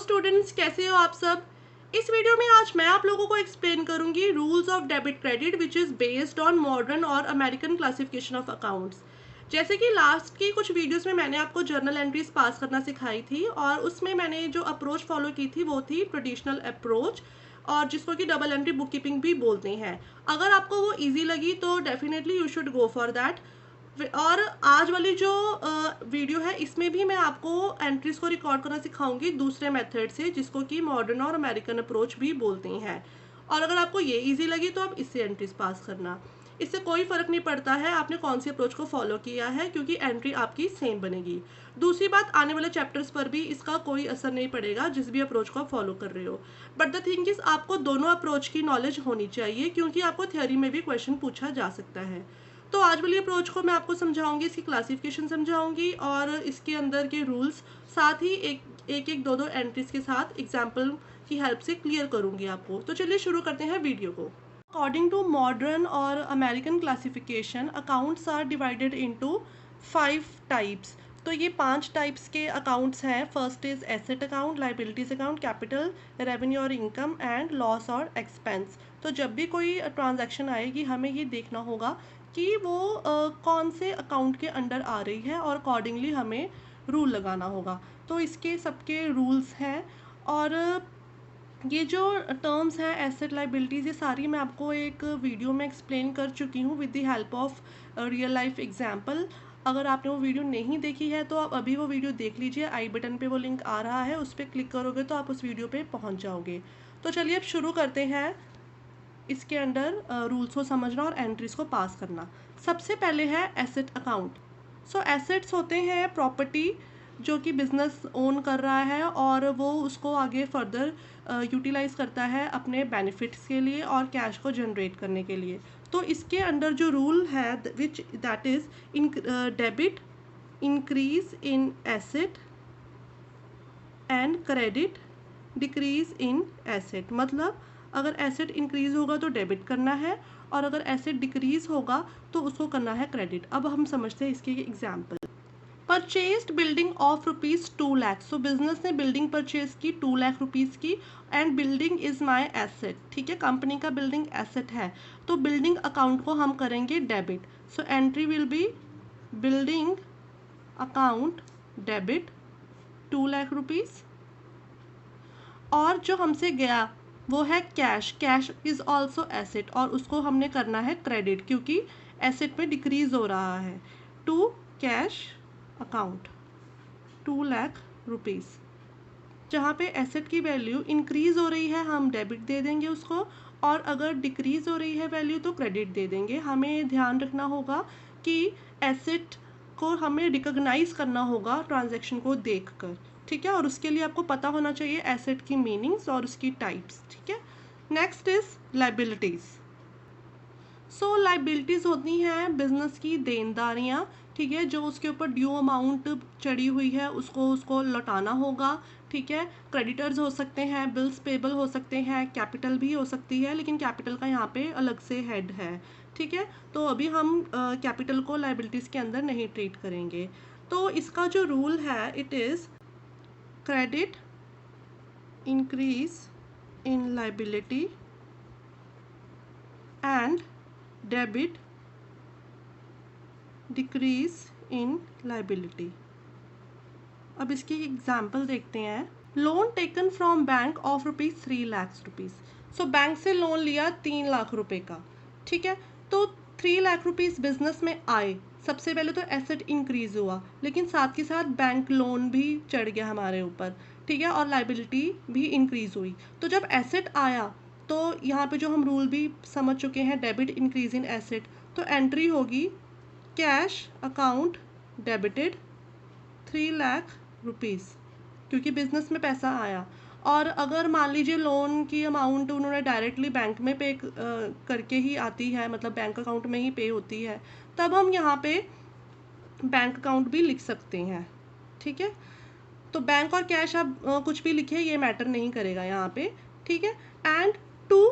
Students, कैसे हो आप सब। इस वीडियो में आज मैं आप लोगों को एक्सप्लेन करूंगी rules of debit credit which is based on modern और अमेरिकन क्लासिफिकेशन ऑफ अकाउंट्स। जैसे कि लास्ट की कुछ वीडियोस में मैंने आपको जर्नल एंट्रीज पास करना सिखाई थी और उसमें मैंने जो अप्रोच फॉलो की थी वो थी ट्रेडिशनल अप्रोच, और जिसको कि डबल एंट्री बुक कीपिंग भी बोलते हैं। अगर आपको वो ईजी लगी तो definitely you should go for that. और आज वाली जो वीडियो है इसमें भी मैं आपको एंट्रीज को रिकॉर्ड करना सिखाऊंगी दूसरे मेथड से, जिसको कि मॉडर्न और अमेरिकन अप्रोच भी बोलते हैं। और अगर आपको ये इजी लगी तो आप इससे एंट्रीज पास करना। इससे कोई फ़र्क नहीं पड़ता है आपने कौन सी अप्रोच को फॉलो किया है, क्योंकि एंट्री आपकी सेम बनेगी। दूसरी बात, आने वाले चैप्टर्स पर भी इसका कोई असर नहीं पड़ेगा जिस भी अप्रोच को आप फॉलो कर रहे हो। बट द थिंग इज, आपको दोनों अप्रोच की नॉलेज होनी चाहिए, क्योंकि आपको थ्योरी में भी क्वेश्चन पूछा जा सकता है। तो आज वाली अप्रोच को मैं आपको समझाऊंगी, इसकी क्लासिफिकेशन समझाऊंगी और इसके अंदर के रूल्स, साथ ही एक दो एंट्रीज के साथ एग्जाम्पल की हेल्प से क्लियर करूंगी आपको। तो चलिए शुरू करते हैं वीडियो को। अकॉर्डिंग टू मॉडर्न और American classification, accounts are divided into 5 types. तो ये 5 टाइप्स के अकाउंट्स हैं। First is asset account, liabilities account, capital, revenue और इनकम एंड लॉस और एक्सपेंस। तो जब भी कोई ट्रांजैक्शन आएगी हमें ये देखना होगा कि वो कौन से अकाउंट के अंडर आ रही है और अकॉर्डिंगली हमें रूल लगाना होगा। तो इसके सबके रूल्स हैं। और ये जो टर्म्स हैं एसेट, लाइबिलिटीज़, ये सारी मैं आपको एक वीडियो में एक्सप्लेन कर चुकी हूँ with the help of real life example. अगर आपने वो वीडियो नहीं देखी है तो आप अभी वो वीडियो देख लीजिए। आई बटन पे वो लिंक आ रहा है, उस पर क्लिक करोगे तो आप उस वीडियो पे पहुँच जाओगे। तो चलिए अब शुरू करते हैं इसके अंडर रूल्स को समझना और एंट्रीज को पास करना। सबसे पहले है एसेट अकाउंट। सो एसेट्स होते हैं प्रॉपर्टी जो कि बिजनेस ओन कर रहा है और वो उसको आगे फर्दर यूटिलाइज करता है अपने बेनिफिट्स के लिए और कैश को जनरेट करने के लिए। तो इसके अंडर जो रूल है which that is in debit increase in asset and credit decrease in asset. मतलब अगर एसेट इंक्रीज होगा तो डेबिट करना है और अगर एसेट डिक्रीज होगा तो उसको करना है क्रेडिट। अब हम समझते हैं इसके example. Purchased building of rupees 2 lakh. So business ने बिल्डिंग परचेज की 2 लाख रुपीज़ की and building is my asset. ठीक है, कंपनी का बिल्डिंग एसेट है तो बिल्डिंग अकाउंट को हम करेंगे debit. So entry will B building account debit 2 lakh rupees. और जो हमसे गया वो है cash. Cash is also asset और उसको हमने करना है क्रेडिट, क्योंकि एसेट में डिक्रीज हो रहा है। To cash account 2 lakh rupees. जहाँ पे एसेट की वैल्यू इंक्रीज हो रही है हम डेबिट दे देंगे उसको, और अगर डिक्रीज हो रही है वैल्यू तो क्रेडिट दे देंगे। हमें ध्यान रखना होगा कि एसेट को हमें रिकॉग्नाइज करना होगा ट्रांजैक्शन को देखकर। ठीक है, और उसके लिए आपको पता होना चाहिए एसेट की मीनिंग्स और उसकी टाइप्स। ठीक है, next is liabilities. So liabilities होती हैं बिजनेस की देनदारियाँ। ठीक है, जो उसके ऊपर ड्यू अमाउंट चढ़ी हुई है उसको लौटाना होगा। ठीक है, क्रेडिटर्स हो सकते हैं, बिल्स पेबल हो सकते हैं, कैपिटल भी हो सकती है, लेकिन कैपिटल का यहाँ पे अलग से हेड है। ठीक है, तो अभी हम कैपिटल को लाइबिलिटीज़ के अंदर नहीं ट्रीट करेंगे। तो इसका जो रूल है it is credit increase in liability and debit decrease in liability. अब इसकी एग्जाम्पल देखते हैं। Loan taken from bank of rupees 3 lakh rupees. So bank से लोन लिया 3 लाख रुपए का। ठीक है, तो 3 लाख रुपीज़ बिजनेस में आए। सबसे पहले तो एसेट इंक्रीज हुआ, लेकिन साथ के साथ बैंक लोन भी चढ़ गया हमारे ऊपर। ठीक है, और लाइबिलिटी भी इंक्रीज हुई। तो जब एसेट आया तो यहाँ पे जो हम रूल भी समझ चुके हैं, डेबिट इंक्रीज इन एसेट, तो एंट्री होगी cash account debited 3 lakh rupees, क्योंकि बिजनेस में पैसा आया। और अगर मान लीजिए लोन की अमाउंट उन्होंने डायरेक्टली बैंक में पे करके ही आती है, मतलब बैंक अकाउंट में ही पे होती है, तब हम यहाँ पे बैंक अकाउंट भी लिख सकते हैं। ठीक है, तो बैंक और कैश आप कुछ भी लिखे, ये मैटर नहीं करेगा यहाँ पे। ठीक है, and to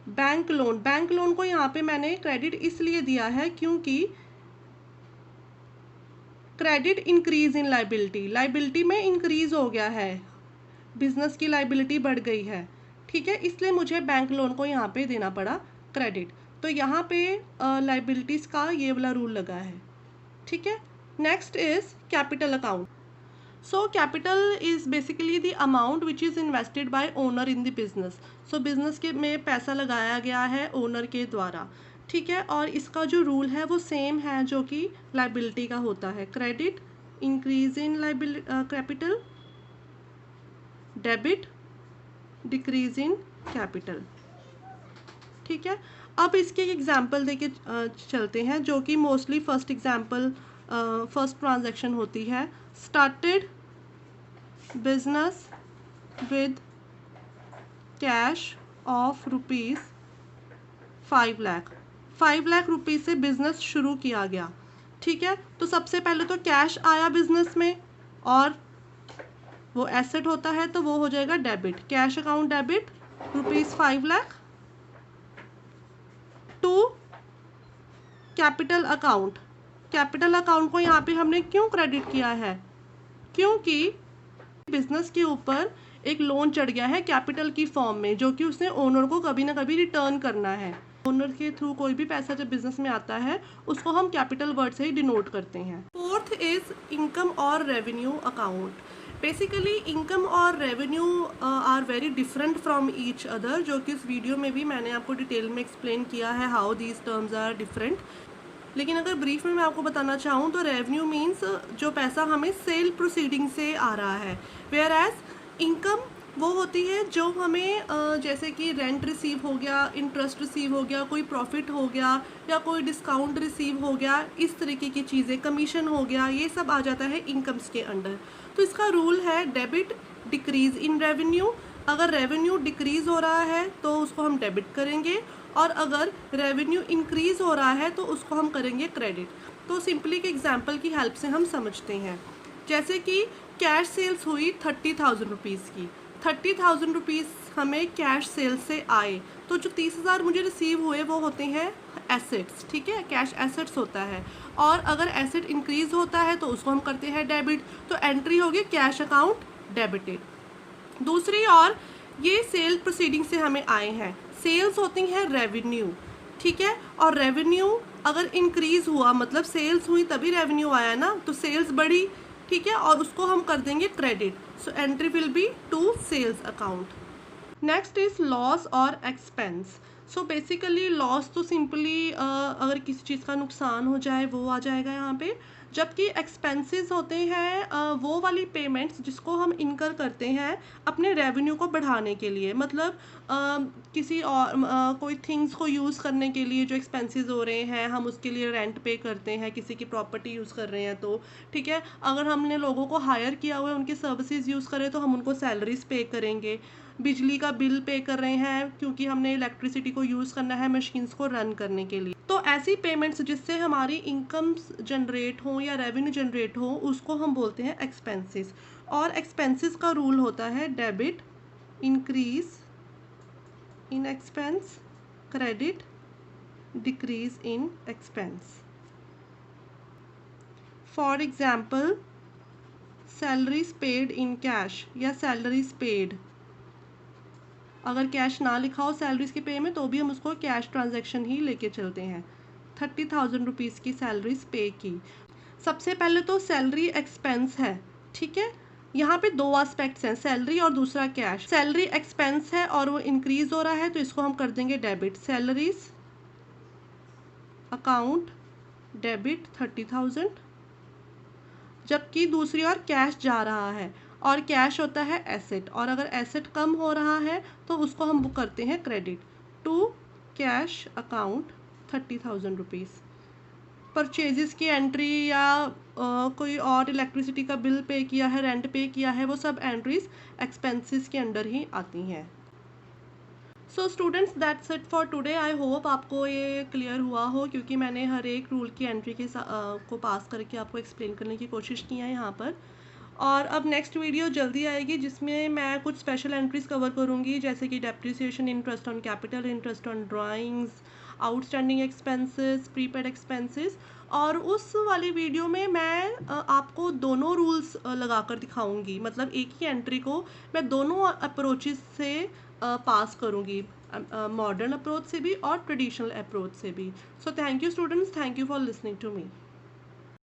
bank loan. Bank loan को यहाँ पे मैंने क्रेडिट इसलिए दिया है क्योंकि credit increase in liability, liability में इंक्रीज हो गया है। बिजनेस की लाइबिलिटी बढ़ गई है, ठीक है, इसलिए मुझे बैंक लोन को यहाँ पे देना पड़ा क्रेडिट। तो यहाँ पे लाइबिलिटीज़ का ये वाला रूल लगा है, ठीक है। Next is capital account. So capital is basically the amount which is invested bye owner in the business. So business के में पैसा लगाया गया है ओनर के द्वारा, ठीक है। और इसका जो रूल है वो सेम है जो कि लाइबिलिटी का होता है। Credit, increase in liability capital, debit, decrease in capital, ठीक है। अब इसके एक एग्जाम्पल देके चलते हैं, जो कि mostly first example first transaction होती है। Started business with cash of rupees 5 lakh. 5 lakh rupees से बिजनेस शुरू किया गया, ठीक है। तो सबसे पहले तो कैश आया बिजनेस में और वो एसेट होता है तो वो हो जाएगा debit. Cash account debit rupees 5 lakh to capital account. Capital account को यहाँ पे हमने क्यों क्रेडिट किया है? क्योंकि बिजनेस के ऊपर एक लोन चढ़ गया है कैपिटल की फॉर्म में, जो कि उसने ओनर को कभी ना कभी रिटर्न करना है। ओनर के थ्रू कोई भी पैसा जब बिजनेस में आता है उसको हम कैपिटल वर्ड से ही डिनोट करते हैं। फोर्थ इज इनकम और रेवेन्यू अकाउंट। बेसिकली इनकम और revenue are very different from each other, जो कि इस वीडियो में भी मैंने आपको डिटेल में एक्सप्लेन किया है how these terms are different. लेकिन अगर ब्रीफ में मैं आपको बताना चाहूँ तो रेवेन्यू मीन्स जो पैसा हमें सेल प्रोसीडिंग से आ रहा है, वेयर एज इनकम वो होती है जो हमें जैसे कि रेंट रिसीव हो गया, इंटरेस्ट रिसीव हो गया, कोई प्रॉफिट हो गया या कोई डिस्काउंट रिसीव हो गया, इस तरीके की चीज़ें, कमीशन हो गया, ये सब आ जाता है इनकम्स के अंडर। तो इसका रूल है डेबिट डिक्रीज इन रेवेन्यू। अगर रेवेन्यू डिक्रीज हो रहा है तो उसको हम डेबिट करेंगे, और अगर रेवेन्यू इंक्रीज हो रहा है तो उसको हम करेंगे क्रेडिट। तो सिंपली एक एग्जांपल की हेल्प से हम समझते हैं। जैसे कि कैश सेल्स हुई 30,000 रुपीज़ की, 30,000 रुपीज़ हमें कैश सेल्स से आए, तो जो 30,000 मुझे रिसीव हुए वो होते हैं एसेट्स, ठीक है, कैश एसेट्स होता है। और अगर एसेट इंक्रीज होता है तो उसको हम करते हैं डेबिट, तो एंट्री होगी कैश अकाउंट डेबिटेड। दूसरी और ये सेल प्रोसीडिंग से हमें आए हैं, सेल्स होती हैं रेवेन्यू, ठीक है। और रेवेन्यू अगर इंक्रीज हुआ मतलब सेल्स हुई तभी रेवेन्यू आया ना, तो सेल्स बढ़ी, ठीक है, और उसको हम कर देंगे credit. So entry will be to sales account. Next is loss और एक्सपेंस। सो बेसिकली लॉस तो सिंपली अगर किसी चीज़ का नुकसान हो जाए वो आ जाएगा यहाँ पे, जबकि एक्सपेंसेस होते हैं वो वाली पेमेंट्स जिसको हम इनकर करते हैं अपने रेवेन्यू को बढ़ाने के लिए। मतलब किसी और कोई थिंग्स को यूज़ करने के लिए जो एक्सपेंसेस हो रहे हैं, हम उसके लिए रेंट पे करते हैं, किसी की प्रॉपर्टी यूज़ कर रहे हैं तो, ठीक है। अगर हमने लोगों को हायर किया हुआ है, उनकी सर्विसेज यूज़ करें तो हम उनको सैलरीज पे करेंगे। बिजली का बिल पे कर रहे हैं क्योंकि हमने इलेक्ट्रिसिटी को यूज़ करना है मशीन्स को रन करने के लिए। तो ऐसी पेमेंट्स जिससे हमारी इनकम्स जनरेट हो या रेवेन्यू जनरेट हो उसको हम बोलते हैं एक्सपेंसेस। और एक्सपेंसेस का रूल होता है debit increase in expense, credit decrease in expense. For example salaries paid in cash या सैलरीज पेड, अगर कैश ना लिखा हो सैलरीज के पे में तो भी हम उसको कैश ट्रांजैक्शन ही लेके चलते हैं। 30,000 रुपीज़ की सैलरीज पे की। सबसे पहले तो सैलरी एक्सपेंस है, ठीक है। यहाँ पे दो एस्पेक्ट्स हैं, सैलरी और दूसरा कैश। सैलरी एक्सपेंस है और वो इंक्रीज हो रहा है तो इसको हम कर देंगे डेबिट। सैलरीज अकाउंट डेबिट 30,000, जबकि दूसरी ओर कैश जा रहा है और कैश होता है एसेट, और अगर एसेट कम हो रहा है तो उसको हम बुक करते हैं credit to cash account 30,000 rupees. Purchases की एंट्री या कोई और इलेक्ट्रिसिटी का बिल पे किया है, रेंट पे किया है, वो सब एंट्रीज एक्सपेंसेस के अंडर ही आती हैं। So students that's it for today. I hope आपको ये क्लियर हुआ हो, क्योंकि मैंने हर एक रूल की एंट्री के को पास करके आपको एक्सप्लेन करने की कोशिश की है यहाँ पर। और अब नेक्स्ट वीडियो जल्दी आएगी जिसमें मैं कुछ स्पेशल एंट्रीज कवर करूँगी, जैसे कि depreciation, interest on capital, interest on drawings, outstanding expenses, prepaid expenses. और उस वाली वीडियो में मैं आपको दोनों रूल्स लगा कर दिखाऊंगी, मतलब एक ही एंट्री को मैं दोनों अप्रोचेस से पास करूंगी, मॉडर्न अप्रोच से भी और ट्रेडिशनल अप्रोच से भी। So thank you students, thank you for listening to me.